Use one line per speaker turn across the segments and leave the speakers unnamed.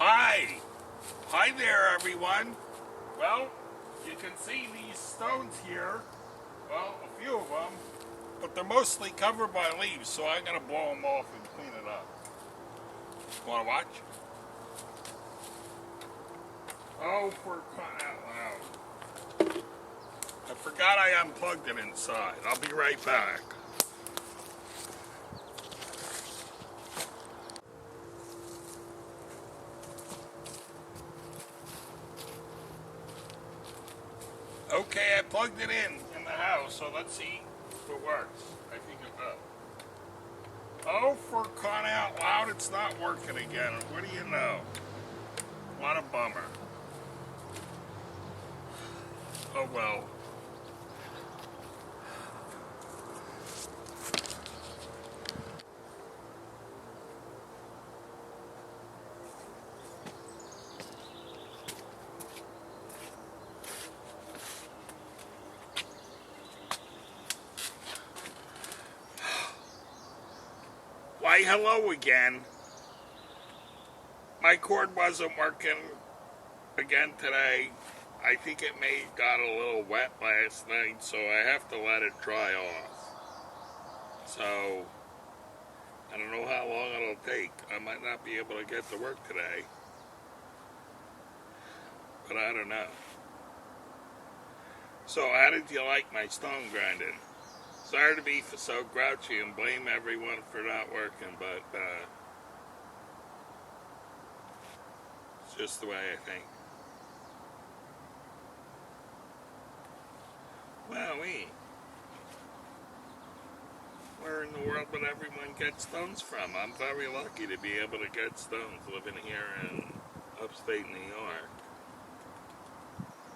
Hi! Hi there, everyone. Well, you can see these stones here. Well, a few of them. But they're mostly covered by leaves, so I'm going to blow them off and clean it up. Want to watch? Oh, for crying out loud. I forgot I unplugged it inside. I'll be right back. Okay, I plugged it in the house, so let's see if it works. I think it does. Oh, for crying out loud, it's not working again. What do you know? What a bummer. Oh well. Why, hello again. My cord wasn't working again today. I think it may have got a little wet last night, so I have to let it dry off. So, I don't know how long it'll take. I might not be able to get to work today. But I don't know. So, how did you like my stone grinding? Sorry to be so grouchy and blame everyone for not working, but it's just the way I think. Well, where in the world would everyone get stones from? I'm very lucky to be able to get stones living here in upstate New York.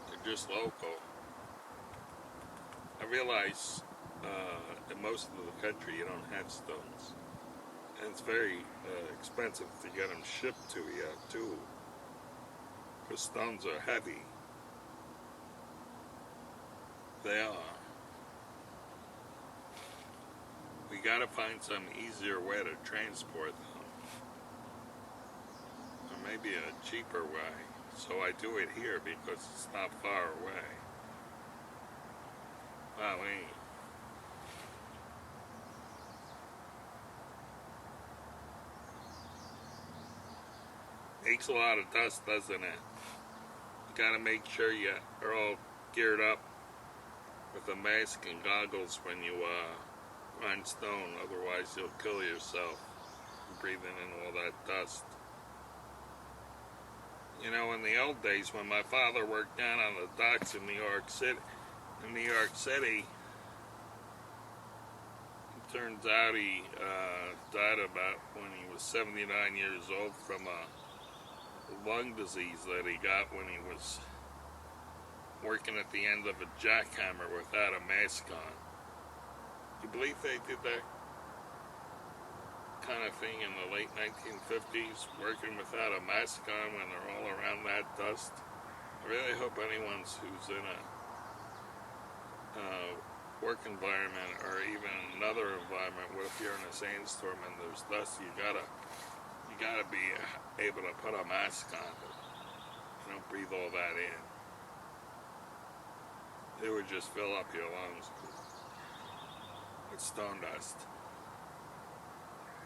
They're just local. I realize in most of the country you don't have stones. And it's very expensive to get them shipped to you, too. Because stones are heavy. They are. We gotta find some easier way to transport them. Or maybe a cheaper way. So I do it here because it's not far away. Wow, makes a lot of dust, doesn't it? You gotta make sure you are all geared up with a mask and goggles when you grind stone, otherwise you'll kill yourself breathing in all that dust. You know, in the old days when my father worked down on the docks in New York City, it turns out he died about when he was 79 years old from a lung disease that he got when he was working at the end of a jackhammer without a mask on. You believe they did that kind of thing in the late 1950s, working without a mask on when they're all around that dust? I really hope anyone who's in a work environment or even another environment, what if you're in a sandstorm and there's dust, you gotta be able to put a mask on. You don't breathe all that in. It would just fill up your lungs with stone dust.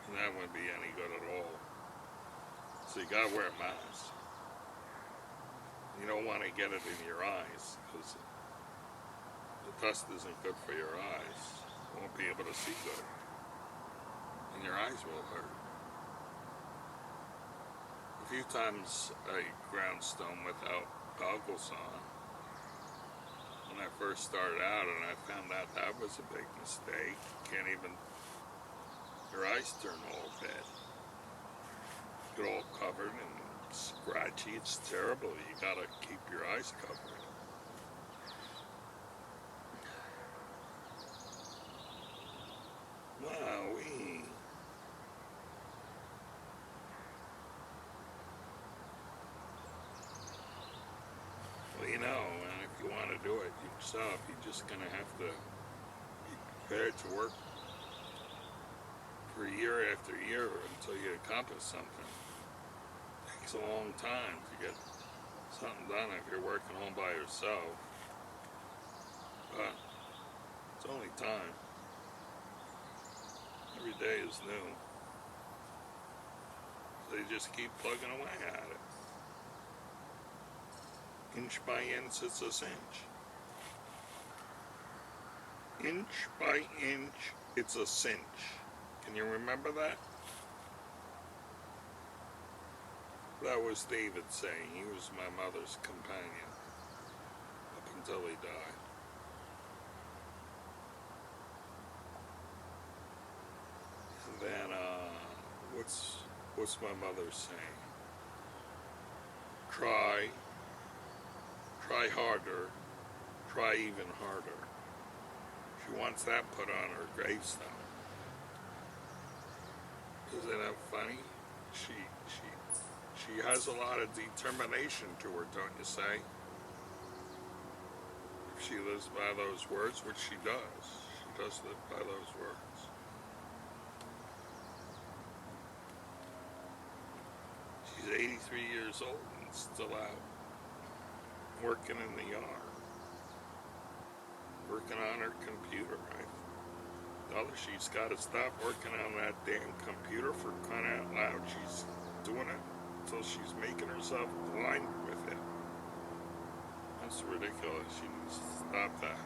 And that wouldn't be any good at all. So you gotta wear a mask. You don't want to get it in your eyes because the dust isn't good for your eyes. You won't be able to see good. And your eyes will hurt. A few times I ground stone without goggles on. when I first started out, and I found out that was a big mistake. Can't even, your eyes turn all red. Get all covered and scratchy. It's terrible. You gotta keep your eyes covered. Wowee. Well, you know, and if you want to do it yourself, you're just gonna have to be prepared to work for year after year until you accomplish something. It takes a long time to get something done if you're working home by yourself. But it's only time. Every day is new. So you just keep plugging away at it. Inch by inch, it's a cinch. Inch by inch, it's a cinch. Can you remember that? That was David saying. He was my mother's companion up until he died. And then, what's my mother saying? Try harder, try even harder. She wants that put on her gravestone. Isn't that funny? She has a lot of determination to her, don't you say? If she lives by those words, which she does. She does live by those words. She's 83 years old and still out working in the yard, working on her computer. I tell her she's got to stop working on that damn computer, for crying out loud. She's doing it until she's making herself blind with it. That's ridiculous. She needs to stop that.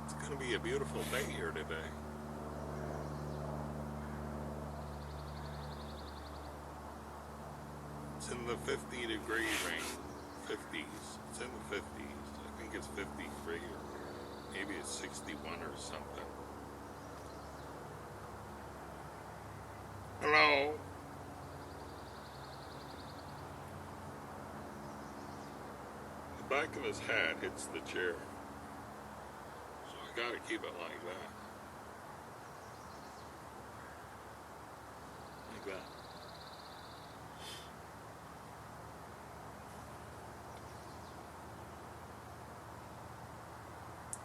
It's going to be a beautiful day here today. It's in the 50-degree range. 50s. It's in the 50s. I think it's 53 or maybe it's 61 or something. Hello? The back of his hat hits the chair. So I gotta keep it like that. Like that.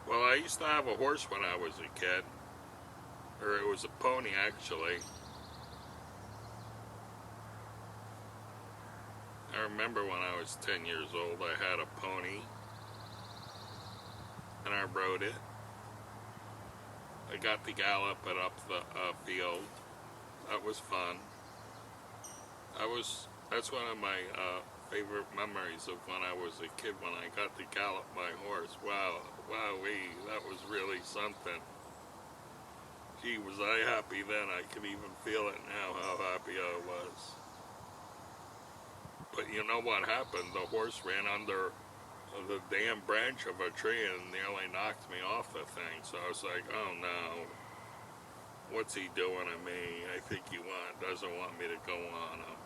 Well, I used to have a horse when I was a kid. Or it was a pony, actually. I remember when I was 10 years old, I had a pony. And I rode it. I got to gallop it up the field. That was fun. That's one of my favorite memories of when I was a kid, when I got to gallop my horse. Wowee, that was really something. Gee, was I happy then. I can even feel it now, how happy I was. But you know what happened? The horse ran under the damn branch of a tree and nearly knocked me off the thing. So I was like, oh no, what's he doing to me? I think he doesn't want me to go on him.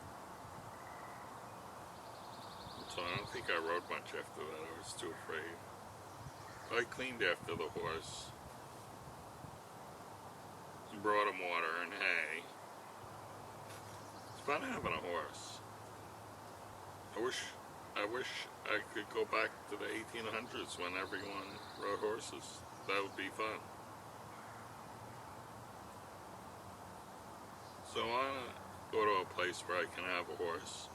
So I don't think I rode much after that. I was too afraid. I cleaned after the horse. Brought him water and hay. It's fun having a horse. I wish I could go back to the 1800s when everyone rode horses. That would be fun. So I want to go to a place where I can have a horse.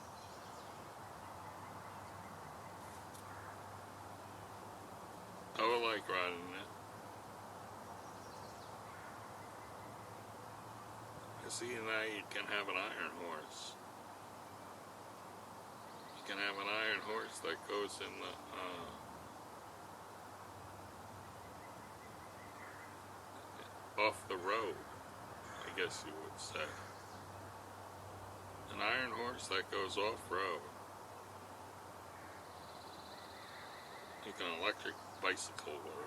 I would like riding it. I see now you can have an iron horse. You can have an iron horse that goes in the off the road, I guess you would say. An iron horse that goes off road. Like an electric bicycle or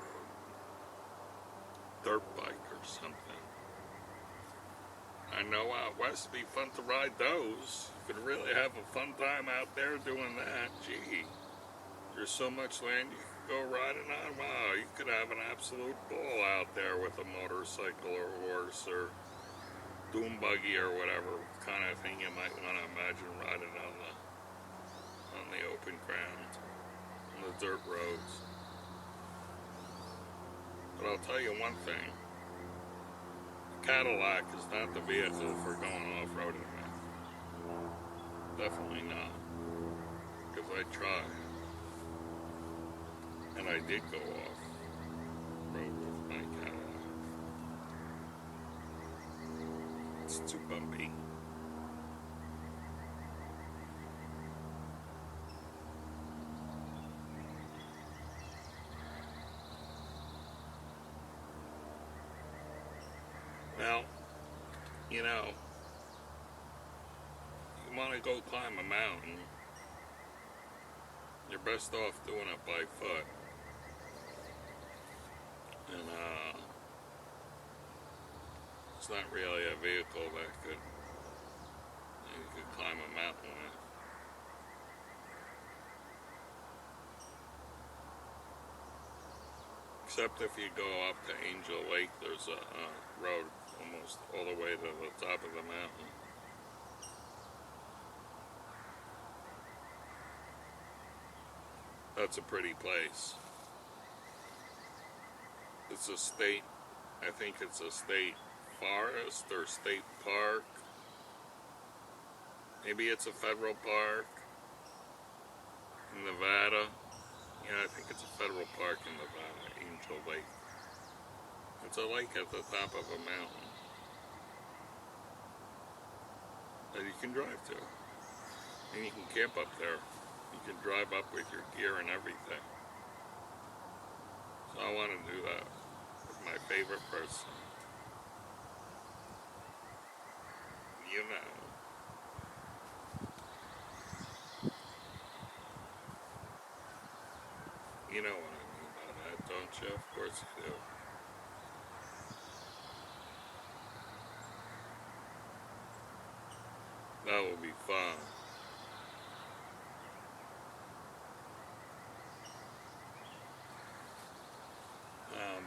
a dirt bike or something. I know out west it'd be fun to ride those. You could really have a fun time out there doing that. Gee, there's so much land you could go riding on. Wow, you could have an absolute ball out there with a motorcycle or horse or dune buggy or whatever kind of thing you might want to imagine riding on the open ground, on the dirt roads. But I'll tell you one thing. Cadillac is not the vehicle for going off-roading with. Definitely not. Because I tried. And I did go off-road with my Cadillac. It's too bumpy. Well, you know, you want to go climb a mountain, you're best off doing it by foot. And it's not really a vehicle that you could climb a mountain with. Except if you go up to Angel Lake, there's a road almost all the way to the top of the mountain. That's a pretty place. It's a state, I think it's a state forest or state park. Maybe it's a federal park in Nevada. Yeah, I think it's a federal park in Nevada, Angel Lake. It's a lake at the top of a mountain that you can drive to. And you can camp up there. You can drive up with your gear and everything. So I want to do that with my favorite person. You know. You know what I mean by that, don't you? Of course you do. That will be fun.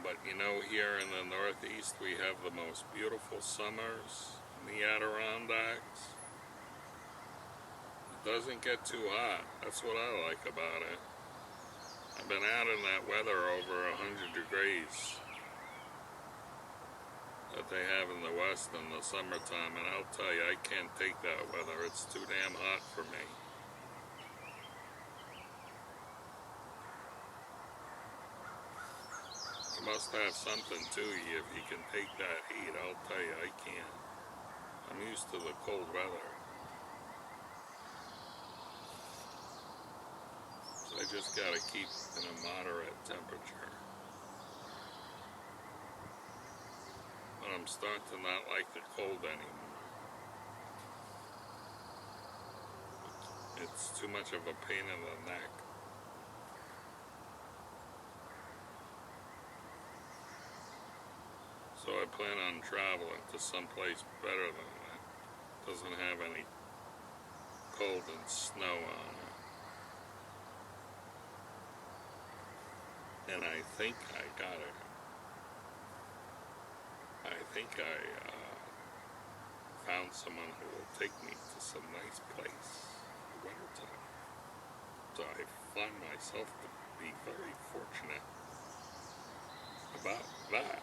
But you know, here in the Northeast, we have the most beautiful summers in the Adirondacks. It doesn't get too hot. That's what I like about it. I've been out in that weather over 100 degrees that they have in the West in the summertime, and I'll tell you, I can't take that weather. It's too damn hot for me. You must have something to you if you can take that heat. I'll tell you, I can't. I'm used to the cold weather. So I just gotta keep in a moderate temperature. But I'm starting to not like the cold anymore. It's too much of a pain in the neck. So I plan on traveling to someplace better than that. Doesn't have any cold and snow on it. And I think I got it. I think I found someone who will take me to some nice place in the wintertime. So I find myself to be very fortunate about that.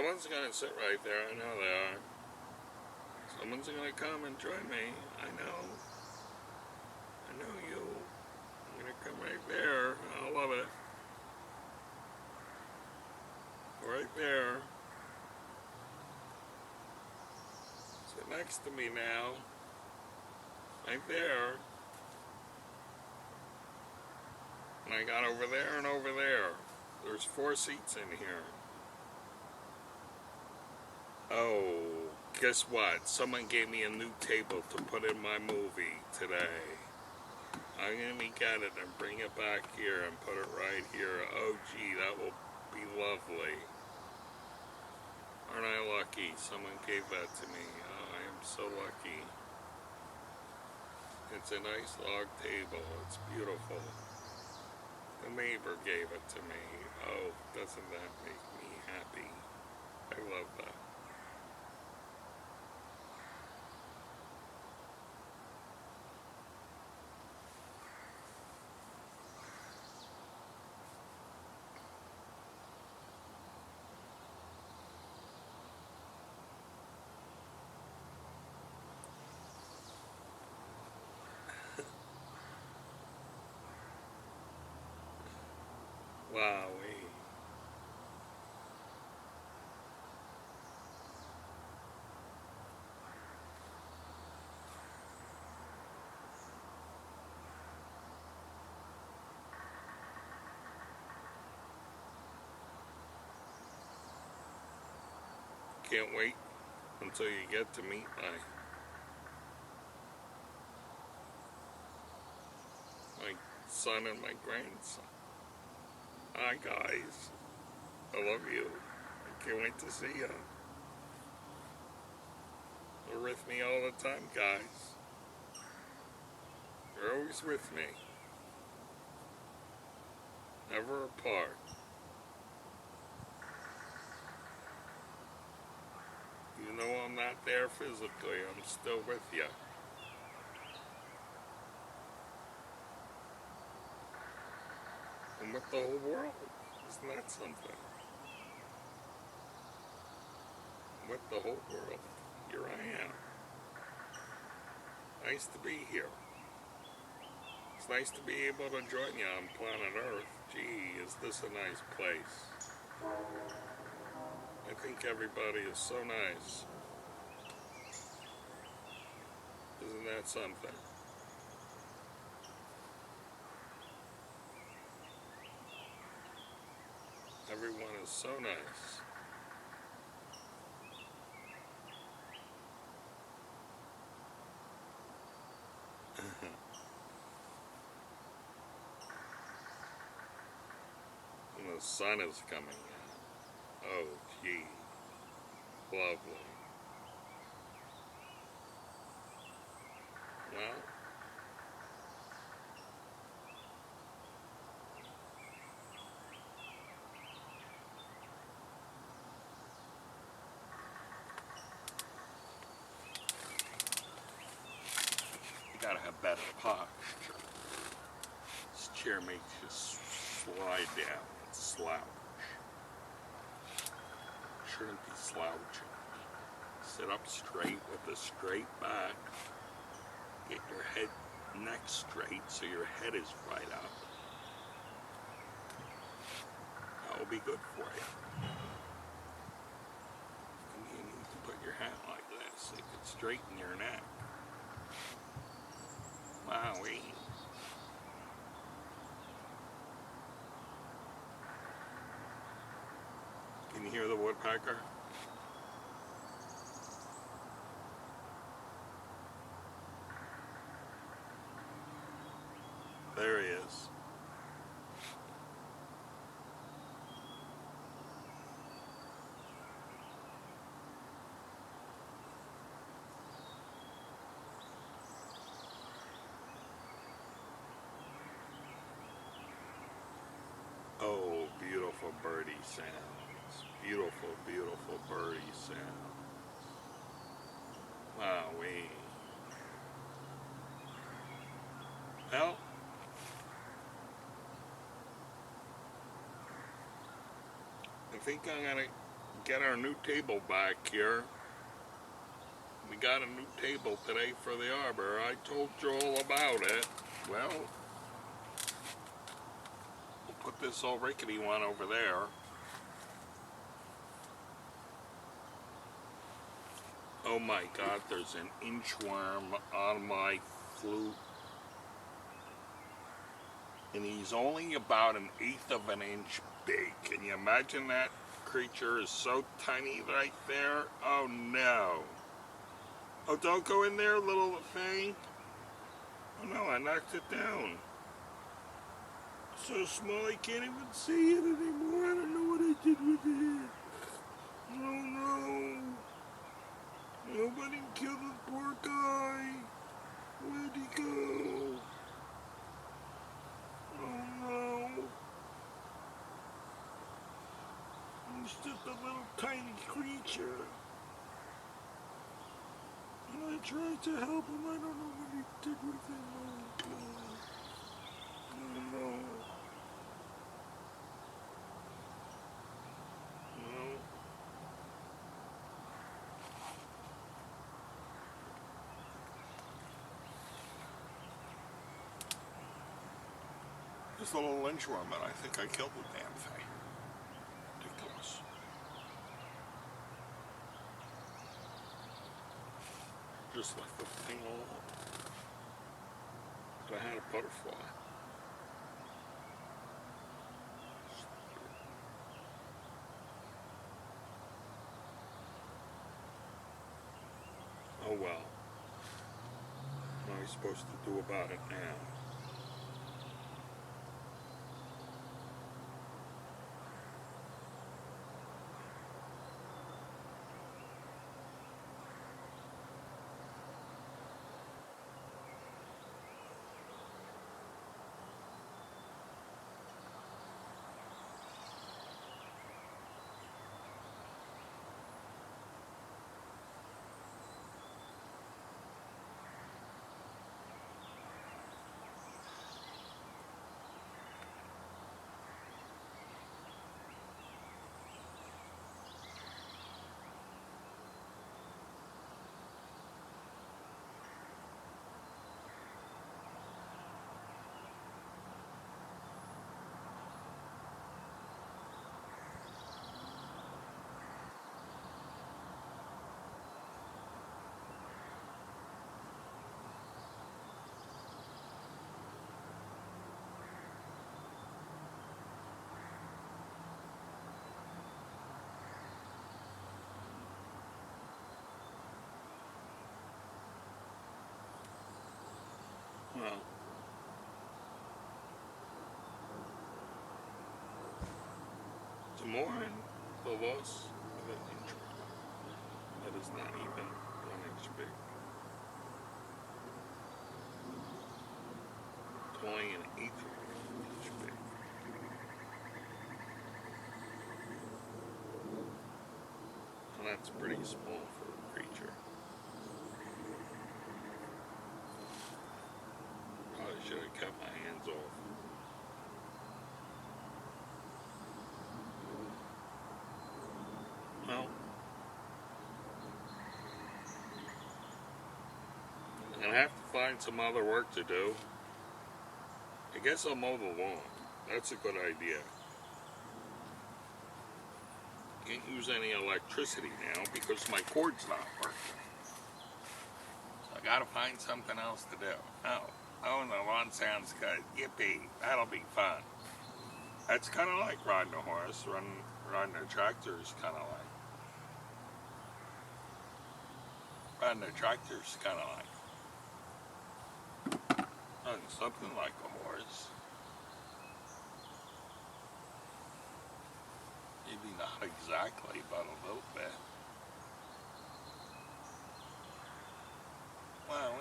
Someone's gonna sit right there, I know they are. Someone's gonna come and join me, I know. I know you. I'm gonna come right there, I love it. Right there. Sit next to me now. Right there. And I got over there and over there. There's 4 seats in here. Oh, guess what? Someone gave me a new table to put in my movie today. I'm gonna get it and bring it back here and put it right here. Oh gee, that will be lovely. Aren't I lucky? Someone gave that to me. Oh, I am so lucky. It's a nice log table. It's beautiful. The neighbor gave it to me. Oh, doesn't that make me happy? I love that. Wowee. Can't wait until you get to meet my son and my grandson. Hi guys. I love you. I can't wait to see you. You're with me all the time, guys. You're always with me. Never apart. Even though I'm not there physically, I'm still with you. I'm with the whole world. Isn't that something? I'm with the whole world. Here I am. Nice to be here. It's nice to be able to join you on planet Earth. Gee, is this a nice place? I think everybody is so nice. Isn't that something? Everyone is so nice. And the sun is coming in. Oh, gee. Lovely. Well, you gotta have better posture. This chair makes you slide down and slouch. Shouldn't be slouching. Sit up straight with a straight back. Get your head, neck straight so your head is right up. That will be good for you. And you need to put your hat like this so you can straighten your neck. Wowee. Can you hear the woodpecker? There he is. Oh, beautiful birdie sounds. Beautiful, beautiful birdie sounds. Wowee. Well, I think I'm gonna get our new table back here. We got a new table today for the arbor. I told you all about it. Well, we'll put this old rickety one over there. Oh my God, there's an inchworm on my flute. And he's only about 1/8 of an inch big. Can you imagine that creature is so tiny right there? Oh no. Oh, don't go in there, little thing. Oh no, I knocked it down. So small I can't even see it anymore. I don't know what I did with it. Oh no. Nobody killed the poor guy. Where'd he go? Oh no. He's just a little tiny creature. And I tried to help him. I don't know what he did with him. Oh God. Oh no. No. Just a little inchworm, and I think I killed the damn thing. Ridiculous. Just left the thing alone. But I had a butterfly. Oh well. What am I supposed to do about it now? Well, tomorrow the loss of an inchworm that is not even 1 inch big. It's only 1/8 of an inch big. And that's pretty small for a creature. Probably should have kept my hands off. Well, I'm gonna have to find some other work to do. I guess I'll mow the lawn. That's a good idea. Can't use any electricity now because my cord's not working. So I gotta find something else to do. Oh, and the lawn sounds good. Yippee, that'll be fun. That's kind of like riding a horse. Riding a tractor is kind of like. Riding a tractor is kind of like. Something like a horse. Maybe not exactly, but a little bit. Well,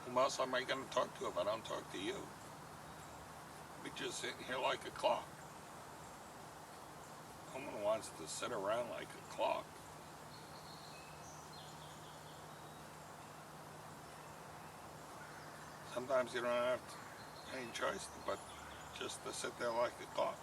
who else am I going to talk to if I don't talk to you? We just sitting here like a clock. No one wants to sit around like a clock. Sometimes you don't have any choice but just to sit there like a clock.